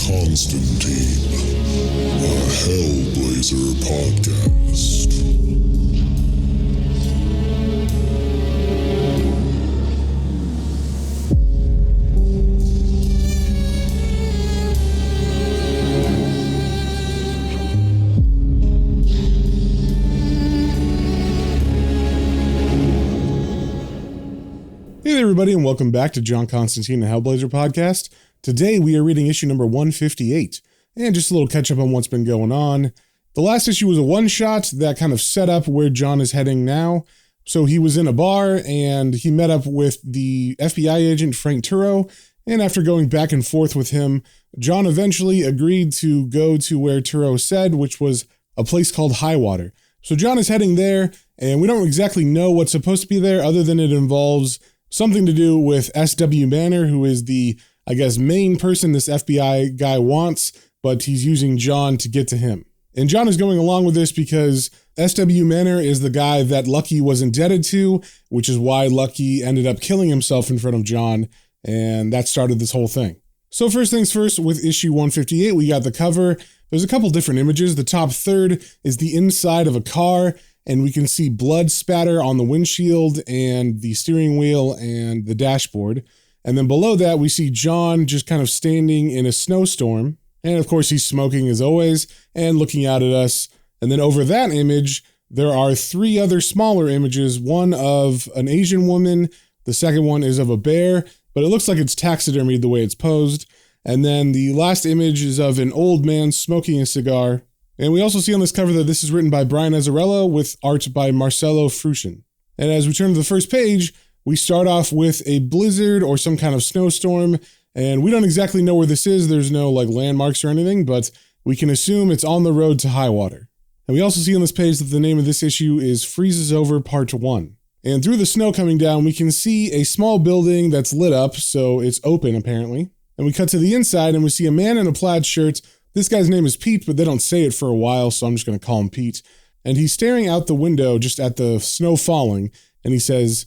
Constantine, a Hellblazer podcast. Hey there, everybody, and welcome back to John Constantine, the Hellblazer podcast. Today, we are reading issue number 158, and just a little catch-up on what's been going on. The last issue was a one-shot that kind of set up where John is heading now. So he was in a bar, and he met up with the FBI agent, Frank Turo, and after going back and forth with him, John eventually agreed to go to where Turo said, which was a place called Highwater. So John is heading there, and we don't exactly know what's supposed to be there, other than it involves something to do with S.W. Manor, who is the, I guess, main person this FBI guy wants, but he's using John to get to him. And John is going along with this because S.W. Manor is the guy that Lucky was indebted to, which is why Lucky ended up killing himself in front of John, and that started this whole thing. So first things first, with issue 158, we got the cover. There's a couple different images. The top third is the inside of a car, and we can see blood spatter on the windshield and the steering wheel and the dashboard. And then below that, we see John just kind of standing in a snowstorm. And of course, he's smoking as always and looking out at us. And then over that image, there are three other smaller images, one of an Asian woman, the second one is of a bear, but it looks like it's taxidermied the way it's posed. And then the last image is of an old man smoking a cigar. And we also see on this cover that this is written by Brian Azzarello with art by Marcelo Fruchin. And as we turn to the first page, we start off with a blizzard or some kind of snowstorm, and we don't exactly know where this is. There's no like landmarks or anything, but we can assume it's on the road to Highwater. And we also see on this page that the name of this issue is Freezes Over Part 1. And through the snow coming down, we can see a small building that's lit up, so it's open apparently. And we cut to the inside and we see a man in a plaid shirt. This guy's name is Pete, but they don't say it for a while, so I'm just going to call him Pete. And he's staring out the window just at the snow falling, and he says,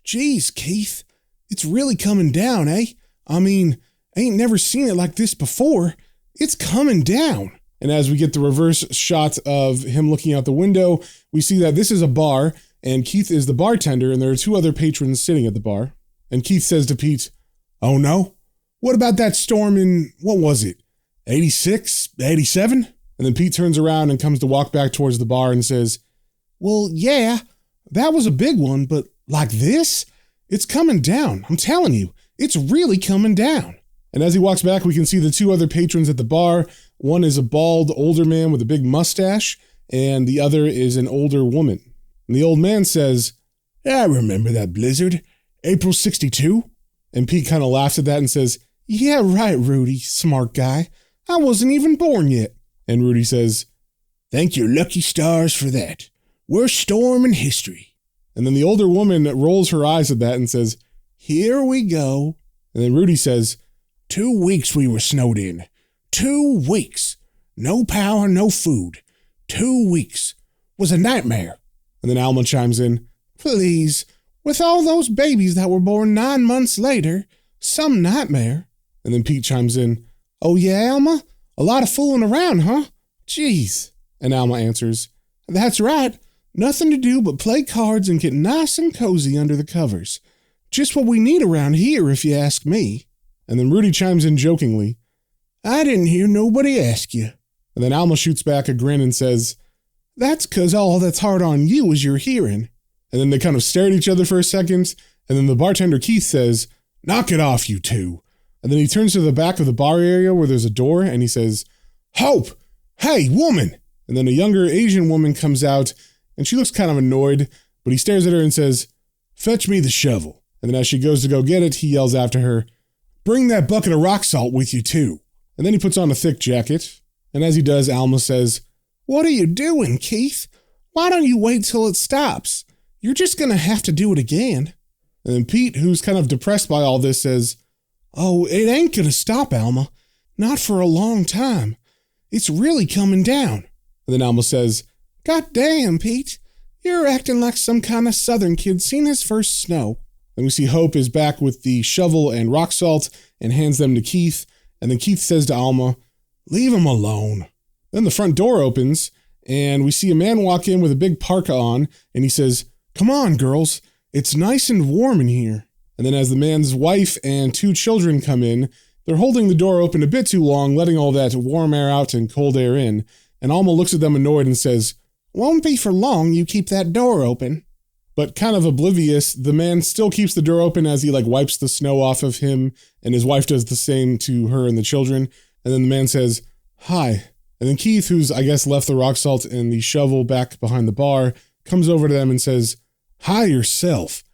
"Geez, Keith, it's really coming down, eh? I mean, I ain't never seen it like this before. It's coming down." And as we get the reverse shot of him looking out the window, we see that this is a bar, and Keith is the bartender, and there are two other patrons sitting at the bar. And Keith says to Pete, "Oh no? What about that storm in, what was it? 86, 87? And then Pete turns around and comes to walk back towards the bar and says, "Well, yeah, that was a big one, but like this? It's coming down. I'm telling you, it's really coming down." And as he walks back, we can see the two other patrons at the bar. One is a bald older man with a big mustache, and the other is an older woman. And the old man says, "I remember that blizzard, April 62. And Pete kind of laughs at that and says, "Yeah, right, Rudy, smart guy. I wasn't even born yet." And Rudy says, "Thank your lucky stars for that. Worst storm in history." And then the older woman rolls her eyes at that and says, "Here we go." And then Rudy says, 2 weeks we were snowed in. 2 weeks. No power, no food. 2 weeks. Was a nightmare." And then Alma chimes in, "Please, with all those babies that were born 9 months later, some nightmare." And then Pete chimes in, "Oh yeah, Alma? A lot of fooling around, huh? Jeez." And Alma answers, "That's right. Nothing to do but play cards and get nice and cozy under the covers. Just what we need around here, if you ask me." And then Rudy chimes in jokingly, "I didn't hear nobody ask you." And then Alma shoots back a grin and says, "That's 'cause all that's hard on you is your hearing." And then they kind of stare at each other for a second, and then the bartender Keith says, "Knock it off, you two." And then he turns to the back of the bar area where there's a door, and he says, "Hope! Hey, woman!" And then a younger Asian woman comes out, and she looks kind of annoyed, but he stares at her and says, "Fetch me the shovel." And then as she goes to go get it, he yells after her, "Bring that bucket of rock salt with you too." And then he puts on a thick jacket, and as he does, Alma says, "What are you doing, Keith? Why don't you wait till it stops? You're just gonna have to do it again." And then Pete, who's kind of depressed by all this, says, "Oh, it ain't gonna stop, Alma. Not for a long time. It's really coming down." And then Alma says, "God damn, Pete. You're acting like some kind of southern kid seen his first snow." Then we see Hope is back with the shovel and rock salt and hands them to Keith. And then Keith says to Alma, "Leave him alone." Then the front door opens, and we see a man walk in with a big parka on, and he says, "Come on, girls. It's nice and warm in here." And then as the man's wife and 2 children come in, they're holding the door open a bit too long, letting all that warm air out and cold air in. And Alma looks at them annoyed and says, "Won't be for long you keep that door open." But kind of oblivious, the man still keeps the door open as he wipes the snow off of him, and his wife does the same to her and the children. And then the man says, "Hi." And then Keith, who's I guess left the rock salt and the shovel back behind the bar, comes over to them and says, "Hi yourself.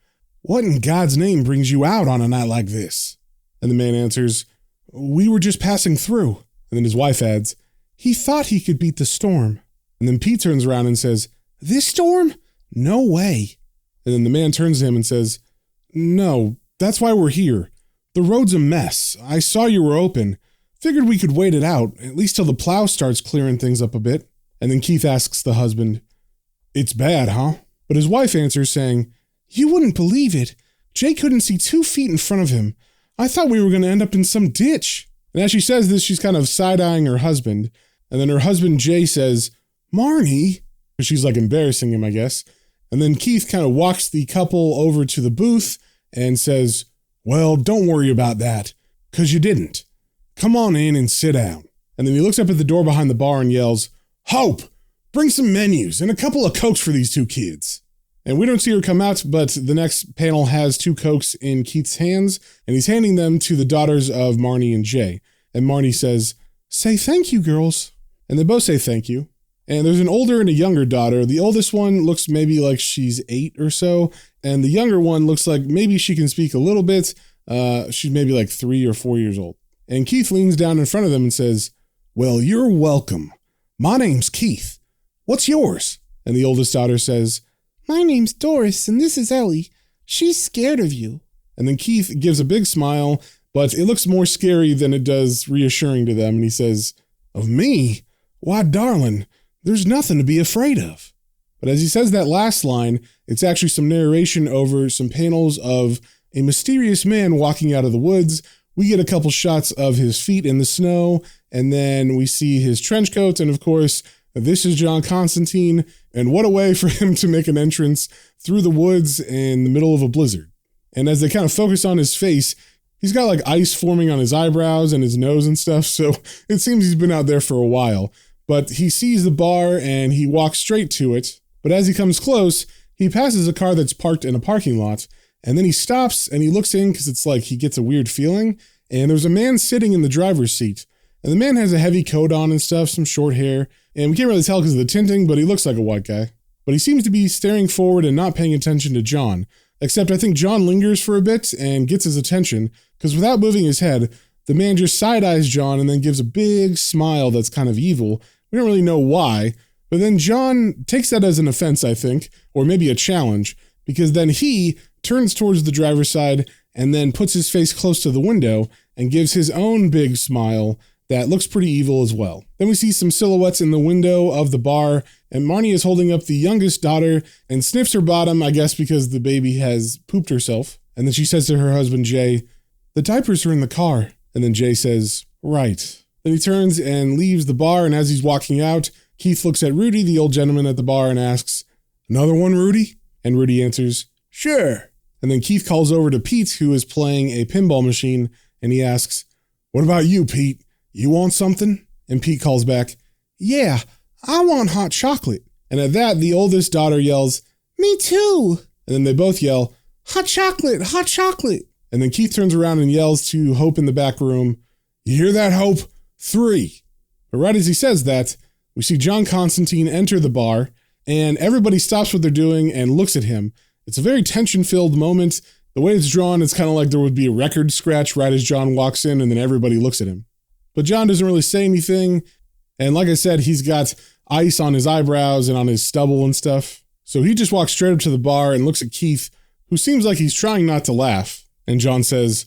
What in God's name brings you out on a night like this?" And the man answers, "We were just passing through." And then his wife adds, "He thought he could beat the storm." And then Pete turns around and says, "This storm? No way." And then the man turns to him and says, "No, that's why we're here. The road's a mess. I saw you were open. Figured we could wait it out, at least till the plow starts clearing things up a bit." And then Keith asks the husband, "It's bad, huh?" But his wife answers saying, "You wouldn't believe it. Jay couldn't see 2 feet in front of him. I thought we were going to end up in some ditch." And as she says this, she's kind of side-eyeing her husband. And then her husband, Jay, says, "Marnie," because she's embarrassing him, I guess. And then Keith kind of walks the couple over to the booth and says, "Well, don't worry about that, because you didn't. Come on in and sit down." And then he looks up at the door behind the bar and yells, "Hope, bring some menus and a couple of Cokes for these 2 kids." And we don't see her come out, but the next panel has 2 Cokes in Keith's hands, and he's handing them to the daughters of Marnie and Jay. And Marnie says, "Say thank you, girls." And they both say thank you. And there's an older and a younger daughter. The oldest one looks maybe like she's 8 or so, and the younger one looks like maybe she can speak a little bit. She's maybe 3 or 4 years old. And Keith leans down in front of them and says, "Well, you're welcome. My name's Keith. What's yours?" And the oldest daughter says, "My name's Doris, and this is Ellie. She's scared of you." And then Keith gives a big smile, but it looks more scary than it does reassuring to them. And he says, "Of me? Why, darling, there's nothing to be afraid of." But as he says that last line, it's actually some narration over some panels of a mysterious man walking out of the woods. We get a couple shots of his feet in the snow, and then we see his trench coat, and of course, this is John Constantine, and what a way for him to make an entrance through the woods in the middle of a blizzard. And as they kind of focus on his face, he's got ice forming on his eyebrows and his nose and stuff, so it seems he's been out there for a while. But he sees the bar and he walks straight to it, but as he comes close, he passes a car that's parked in a parking lot, and then he stops and he looks in because it's he gets a weird feeling, and there's a man sitting in the driver's seat. And the man has a heavy coat on and stuff, some short hair, and we can't really tell because of the tinting, but he looks like a white guy. But he seems to be staring forward and not paying attention to John, except I think John lingers for a bit and gets his attention, because without moving his head, the man just side-eyes John and then gives a big smile that's kind of evil. We don't really know why, but then John takes that as an offense, I think, or maybe a challenge, because then he turns towards the driver's side and then puts his face close to the window and gives his own big smile that looks pretty evil as well. Then we see some silhouettes in the window of the bar, and Marnie is holding up the youngest daughter and sniffs her bottom, I guess because the baby has pooped herself. And then she says to her husband, Jay, "The diapers are in the car." And then Jay says, "Right." Then he turns and leaves the bar, and as he's walking out, Keith looks at Rudy, the old gentleman at the bar, and asks, "Another one, Rudy?" And Rudy answers, "Sure." And then Keith calls over to Pete, who is playing a pinball machine, and he asks, "What about you, Pete? You want something?" And Pete calls back, "Yeah, I want hot chocolate." And at that, the oldest daughter yells, "Me too." And then they both yell, "Hot chocolate, hot chocolate." And then Keith turns around and yells to Hope in the back room, "You hear that, Hope? 3. But right as he says that, we see John Constantine enter the bar, and everybody stops what they're doing and looks at him. It's a very tension-filled moment. The way it's drawn, it's kind of like there would be a record scratch right as John walks in, and then everybody looks at him. But John doesn't really say anything, and like I said, he's got ice on his eyebrows and on his stubble and stuff. So he just walks straight up to the bar and looks at Keith, who seems like he's trying not to laugh. And John says,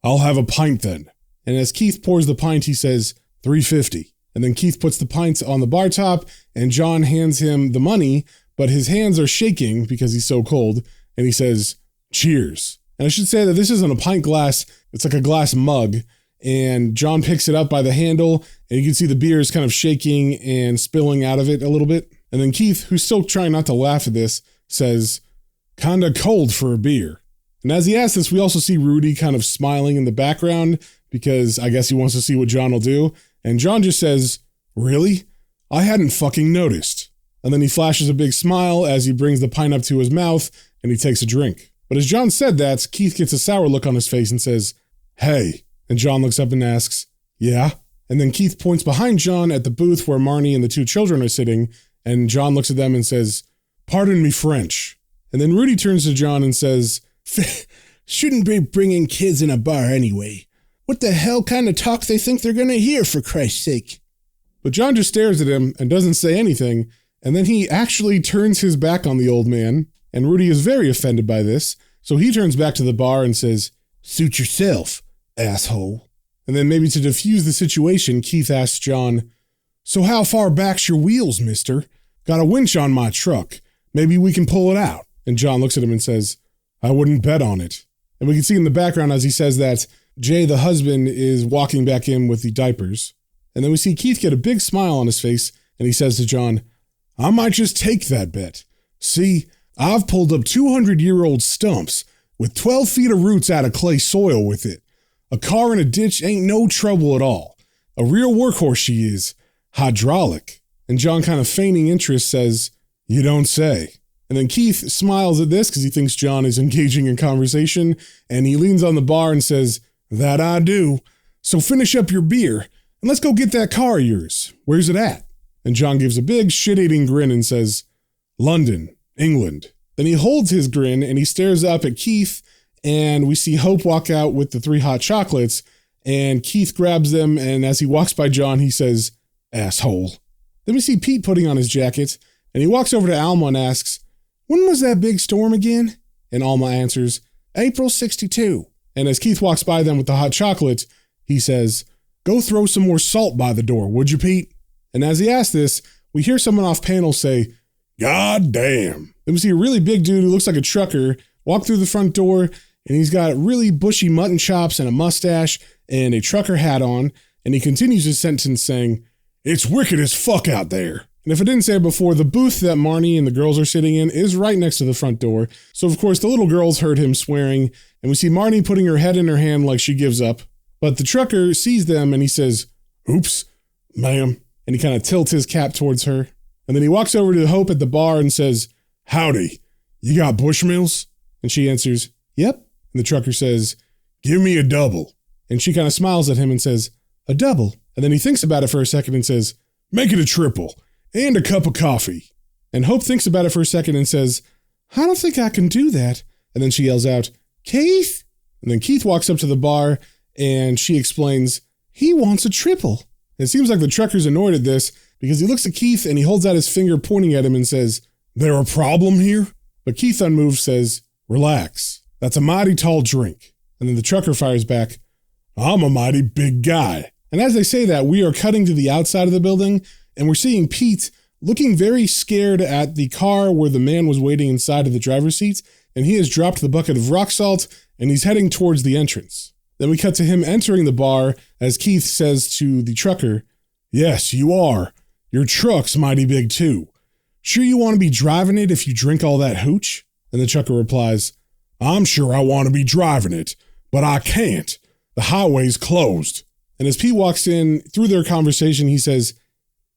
"I'll have a pint then." And as Keith pours the pint, he says, $3.50. And then Keith puts the pint on the bar top, and John hands him the money, but his hands are shaking because he's so cold, and he says, "Cheers." And I should say that this isn't a pint glass, it's like a glass mug, and John picks it up by the handle, and you can see the beer is kind of shaking and spilling out of it a little bit. And then Keith, who's still trying not to laugh at this, says, "Kinda cold for a beer." And as he asks this, we also see Rudy kind of smiling in the background because I guess he wants to see what John will do. And John just says, "Really? I hadn't fucking noticed." And then he flashes a big smile as he brings the pint up to his mouth and he takes a drink. But as John said that, Keith gets a sour look on his face and says, "Hey." And John looks up and asks, "Yeah?" And then Keith points behind John at the booth where Marnie and the two children are sitting, and John looks at them and says, "Pardon me French." And then Rudy turns to John and says, "Shouldn't be bringing kids in a bar anyway. What the hell kind of talk they think they're gonna hear, for Christ's sake?" But John just stares at him and doesn't say anything, and then he actually turns his back on the old man, and Rudy is very offended by this, so he turns back to the bar and says, "Suit yourself, asshole." And then maybe to diffuse the situation, Keith asks John, "So how far back's your wheels, mister? Got a winch on my truck. Maybe we can pull it out." And John looks at him and says, "I wouldn't bet on it." And we can see in the background as he says that, Jay, the husband, is walking back in with the diapers. And then we see Keith get a big smile on his face, and he says to John, "I might just take that bet. See, I've pulled up 200-year-old stumps with 12 feet of roots out of clay soil with it. A car in a ditch ain't no trouble at all. A real workhorse she is. Hydraulic." And John, kind of feigning interest, says, "You don't say." And then Keith smiles at this because he thinks John is engaging in conversation, and he leans on the bar and says, "That I do. So finish up your beer, and let's go get that car of yours. Where's it at?" And John gives a big shit-eating grin and says, "London, England." Then he holds his grin and he stares up at Keith, and we see Hope walk out with the 3 hot chocolates, and Keith grabs them, and as he walks by John, he says, "Asshole." Then we see Pete putting on his jacket, and he walks over to Alma and asks, "When was that big storm again?" And Alma answers, "April 62. And as Keith walks by them with the hot chocolate, he says, "Go throw some more salt by the door, would you, Pete?" And as he asks this, we hear someone off panel say, "God damn." Then we see a really big dude who looks like a trucker walk through the front door, and he's got really bushy mutton chops and a mustache and a trucker hat on, and he continues his sentence saying, "It's wicked as fuck out there." And if I didn't say it before, the booth that Marnie and the girls are sitting in is right next to the front door. So of course the little girls heard him swearing, and we see Marnie putting her head in her hand like she gives up. But the trucker sees them and he says, "Oops, ma'am." And he kind of tilts his cap towards her. And then he walks over to Hope at the bar and says, "Howdy, you got Bushmills?" And she answers, "Yep." And the trucker says, "Give me a double." And she kind of smiles at him and says, "A double?" And then he thinks about it for a second and says, "Make it a triple. And a cup of coffee." And Hope thinks about it for a second and says, "I don't think I can do that." And then she yells out, "Keith?" And then Keith walks up to the bar and she explains, "He wants a triple." And it seems like the trucker's annoyed at this because he looks at Keith and he holds out his finger pointing at him and says, "There a problem here?" But Keith, unmoved, says, "Relax. That's a mighty tall drink." And then the trucker fires back, "I'm a mighty big guy." And as they say that, we are cutting to the outside of the building, and we're seeing Pete looking very scared at the car where the man was waiting inside of the driver's seat, and he has dropped the bucket of rock salt, and he's heading towards the entrance. Then we cut to him entering the bar as Keith says to the trucker, "Yes, you are. Your truck's mighty big too. Sure you want to be driving it if you drink all that hooch?" And the trucker replies, "I'm sure I want to be driving it, but I can't. The highway's closed." And as Pete walks in through their conversation, he says,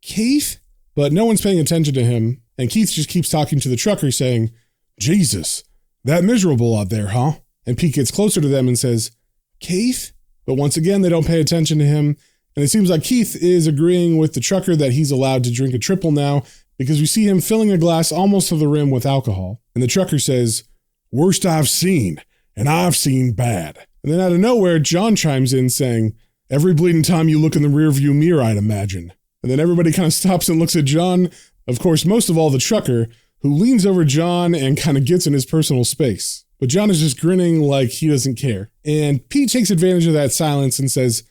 "Keith?" But no one's paying attention to him, and Keith just keeps talking to the trucker saying, "Jesus, that miserable out there, huh?" And Pete gets closer to them and says, "Keith?" But once again, they don't pay attention to him, and it seems like Keith is agreeing with the trucker that he's allowed to drink a triple now because we see him filling a glass almost to the rim with alcohol. And the trucker says, "Worst I've seen, and I've seen bad." And then out of nowhere, John chimes in saying, "Every bleeding time you look in the rearview mirror, I'd imagine." And then everybody kind of stops and looks at John. Of course, most of all the trucker, who leans over John and kind of gets in his personal space. But John is just grinning like he doesn't care. And Pete takes advantage of that silence and says,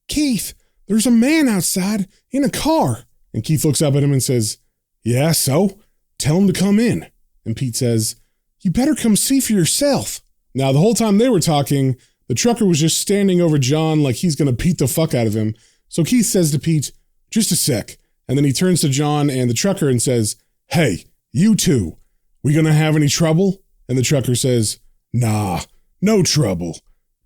"Keith, there's a man outside in a car." And Keith looks up at him and says, "Yeah, so? Tell him to come in." And Pete says, "You better come see for yourself." Now, the whole time they were talking, The trucker was just standing over John like he's gonna beat the fuck out of him. So Keith says to Pete, just a sec. And then he turns to John and the trucker and says, hey, you two, we gonna have any trouble? And the trucker says, nah, no trouble.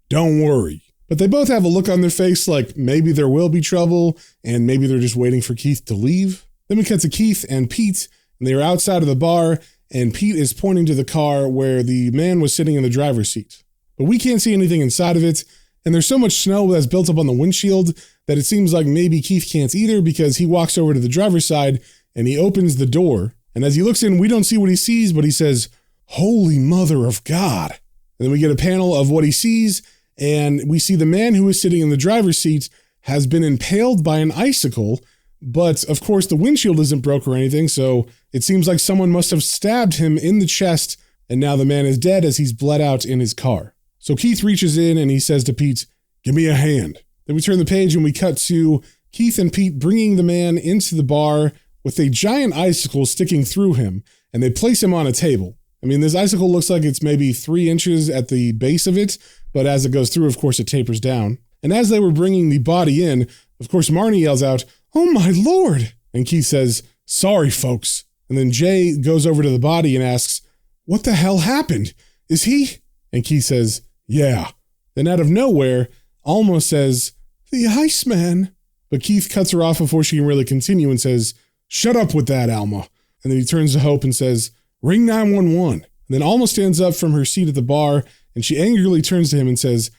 Don't worry. But they both have a look on their face like maybe there will be trouble and maybe they're just waiting for Keith to leave. Then we cut to Keith and Pete, and they are outside of the bar, and Pete is pointing to the car where the man was sitting in the driver's seat. But we can't see anything inside of it, and there's so much snow that's built up on the windshield that it seems like maybe Keith can't either because he walks over to the driver's side and he opens the door. And as he looks in, we don't see what he sees, but he says, holy mother of God. And then we get a panel of what he sees, and we see the man who is sitting in the driver's seat has been impaled by an icicle, but of course the windshield isn't broke or anything, so it seems like someone must have stabbed him in the chest, and now the man is dead as he's bled out in his car. So Keith reaches in and he says to Pete, give me a hand. Then we turn the page and we cut to Keith and Pete bringing the man into the bar with a giant icicle sticking through him, and they place him on a table. I mean, this icicle looks like it's maybe 3 inches at the base of it, but as it goes through, of course, it tapers down. And as they were bringing the body in, of course, Marnie yells out, oh my Lord! And Keith says, sorry, folks. And then Jay goes over to the body and asks, what the hell happened? Is he? And Keith says, yeah. Then out of nowhere, Alma says, the Iceman. But Keith cuts her off before she can really continue and says, shut up with that, Alma. And then he turns to Hope and says, ring 911. And then Alma stands up from her seat at the bar and she angrily turns to him and says,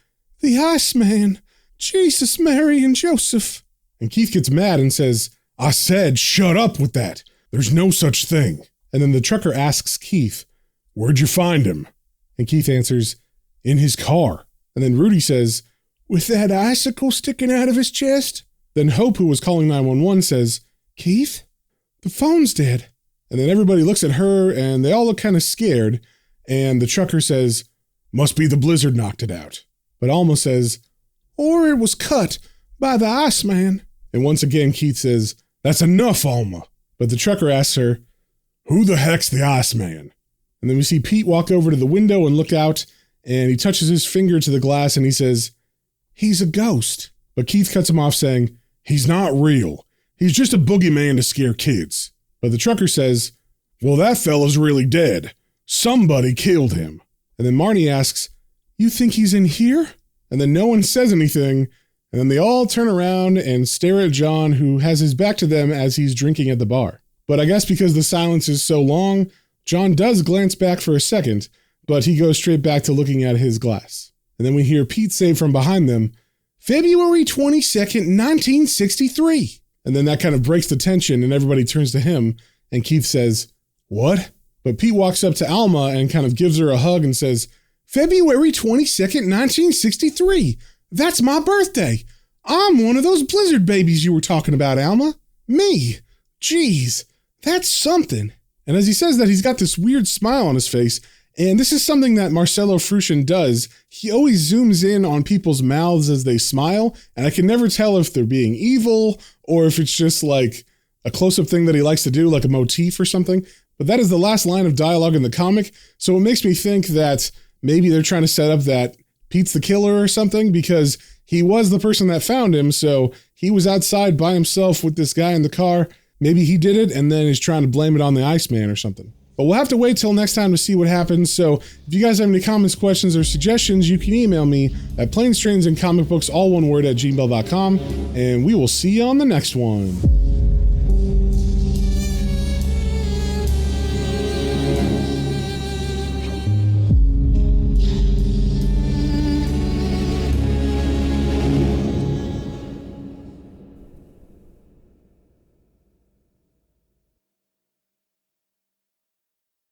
the Iceman, Jesus, Mary, and Joseph. And Keith gets mad and says, I said, shut up with that. There's no such thing. And then the trucker asks Keith, where'd you find him? And Keith answers, in his car. And then Rudy says, with that icicle sticking out of his chest? Then Hope, who was calling 911, says, Keith, the phone's dead. And then everybody looks at her and they all look kind of scared. And the trucker says, must be the blizzard knocked it out. But Alma says, or it was cut by the Iceman. And once again, Keith says, that's enough, Alma. But the trucker asks her, who the heck's the Iceman? And then we see Pete walk over to the window and look out, and he touches his finger to the glass and he says, he's a ghost. But Keith cuts him off saying, he's not real. He's just a boogeyman to scare kids. But the trucker says, well, that fella's really dead. Somebody killed him. And then Marnie asks, you think he's in here? And then no one says anything. And then they all turn around and stare at John, who has his back to them as he's drinking at the bar. But I guess because the silence is so long, John does glance back for a second, but he goes straight back to looking at his glass. And then we hear Pete say from behind them, February 22nd, 1963. And then that kind of breaks the tension and everybody turns to him and Keith says, what? But Pete walks up to Alma and kind of gives her a hug and says, February 22nd, 1963. That's my birthday. I'm one of those blizzard babies you were talking about, Alma. Me. Jeez, that's something. And as he says that, he's got this weird smile on his face. And this is something that Marcelo Fruscian does. He always zooms in on people's mouths as they smile. And I can never tell if they're being evil or if it's just like a close-up thing that he likes to do, like a motif or something. But that is the last line of dialogue in the comic. So it makes me think that maybe they're trying to set up that Pete's the killer or something, because he was the person that found him. So he was outside by himself with this guy in the car. Maybe he did it and then he's trying to blame it on the Iceman or something. But we'll have to wait till next time to see what happens. So if you guys have any comments, questions, or suggestions, you can email me at planestrains and comic books, all one word, @gmail.com. And we will see you on the next one.